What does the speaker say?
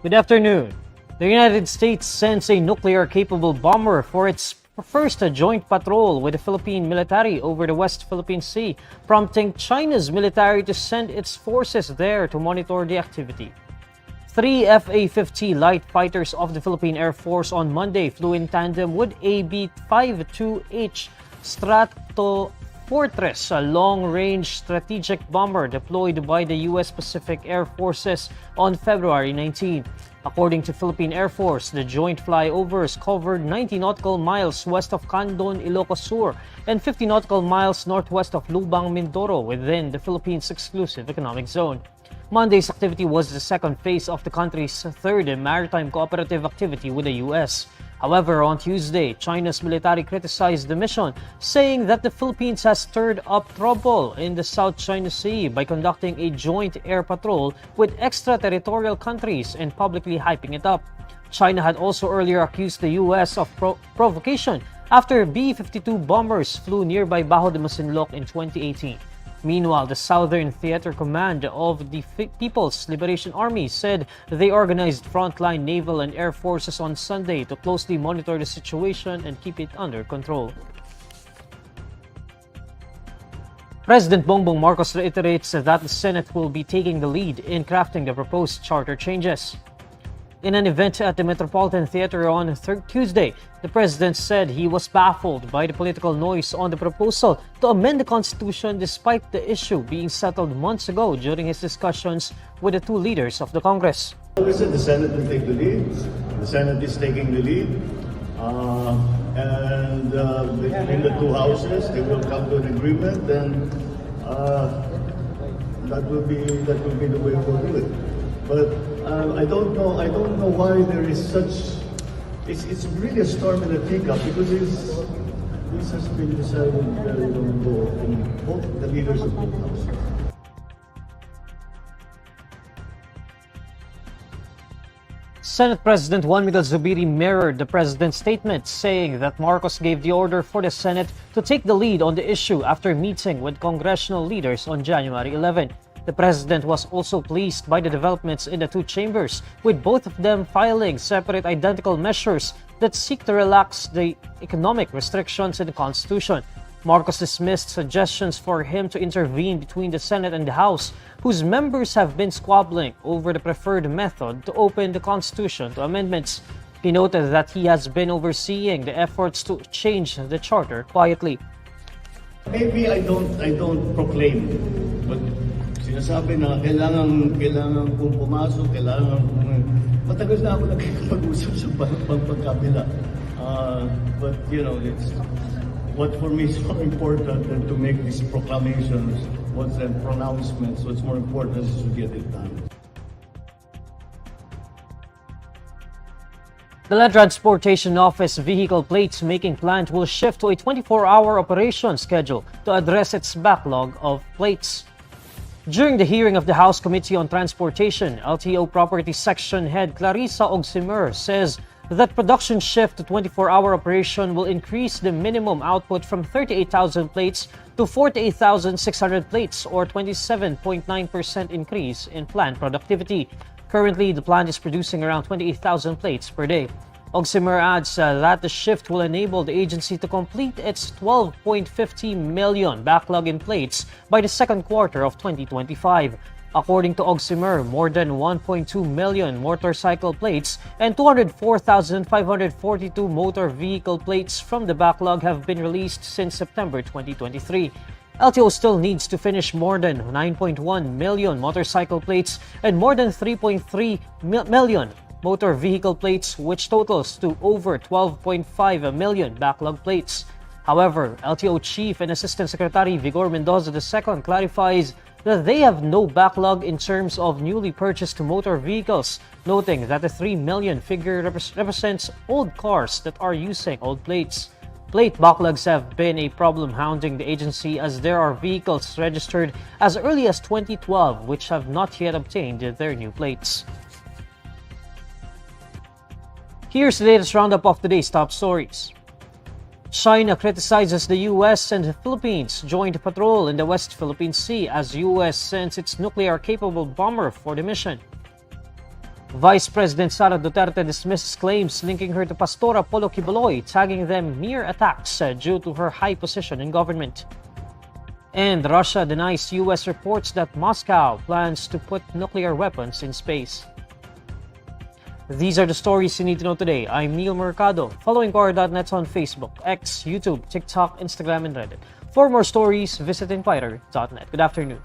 Good afternoon. The United States sends a nuclear-capable bomber for its first joint patrol with the Philippine military over the West Philippine Sea, prompting China's military to send its forces there to monitor the activity. 3 FA-50 light fighters of the Philippine Air Force on Monday flew in tandem with a B-52H Stratofortress, a long-range strategic bomber deployed by the U.S. Pacific Air Forces on February 19. According to Philippine Air Force, the joint flyovers covered 90 nautical miles west of Candon, Ilocos Sur, and 50 nautical miles northwest of Lubang, Mindoro, within the Philippines' exclusive economic zone. Monday's activity was the second phase of the country's third maritime cooperative activity with the U.S. However, on Tuesday, China's military criticized the mission, saying that the Philippines has stirred up trouble in the South China Sea by conducting a joint air patrol with extraterritorial countries and publicly hyping it up. China had also earlier accused the U.S. of provocation after B-52 bombers flew nearby Bajo de Masinloc in 2018. Meanwhile, the Southern Theater Command of the People's Liberation Army said they organized frontline naval and air forces on Sunday to closely monitor the situation and keep it under control. President Bongbong Marcos reiterates that the Senate will be taking the lead in crafting the proposed charter changes. In an event at the Metropolitan Theater on Tuesday, the president said he was baffled by the political noise on the proposal to amend the Constitution despite the issue being settled months ago during his discussions with the two leaders of the Congress. We said the Senate will take the lead. The Senate is taking the lead. Between the two houses, they will come to an agreement, and that will be the way we'll do it. But I don't know why there is such. It's really a storm in a teacup because this has been decided very long ago in both the leaders of both houses. Senate President Juan Miguel Zubiri mirrored the president's statement, saying that Marcos gave the order for the Senate to take the lead on the issue after meeting with congressional leaders on January 11. The president was also pleased by the developments in the two chambers, with both of them filing separate identical measures that seek to relax the economic restrictions in the Constitution. Marcos dismissed suggestions for him to intervene between the Senate and the House, whose members have been squabbling over the preferred method to open the Constitution to amendments. He noted that he has been overseeing the efforts to change the charter quietly. Maybe I don't proclaim, but sinasabi na kailangan kung pumasok, matagal na ako nakikipag-usap sa pagkabila. But you know, it's what for me is more important than to make these proclamations, and pronouncements. What's more important is to get it done. The Land Transportation Office vehicle plates making plant will shift to a 24-hour operation schedule to address its backlog of plates. During the hearing of the House Committee on Transportation, LTO Property Section Head Clarissa Ogsimer says that production shift to 24-hour operation will increase the minimum output from 38,000 plates to 48,600 plates, or 27.9% increase in plant productivity. Currently, the plant is producing around 28,000 plates per day. Ogsimer adds that the shift will enable the agency to complete its 12.50 million backlog in plates by the second quarter of 2025. According to Ogsimer, more than 1.2 million motorcycle plates and 204,542 motor vehicle plates from the backlog have been released since September 2023. LTO still needs to finish more than 9.1 million motorcycle plates and more than 3.3 million motor vehicle plates, which totals to over 12.5 million backlog plates. However, LTO Chief and Assistant Secretary Vigor Mendoza II clarifies that they have no backlog in terms of newly purchased motor vehicles, noting that the 3 million figure represents old cars that are using old plates. Plate backlogs have been a problem hounding the agency, as there are vehicles registered as early as 2012 which have not yet obtained their new plates. Here's the latest roundup of today's top stories. China criticizes the U.S. and the Philippines joint patrol in the West Philippine Sea as U.S. sends its nuclear-capable bomber for the mission. Vice President Sara Duterte dismisses claims linking her to Pastor Apollo Quiboloy, tagging them mere attacks due to her high position in government. And Russia denies U.S. reports that Moscow plans to put nuclear weapons in space. These are the stories you need to know today. I'm Neil Mercado. Follow INQUIRER.net on Facebook, X, YouTube, TikTok, Instagram, and Reddit. For more stories, visit INQUIRER.net. Good afternoon.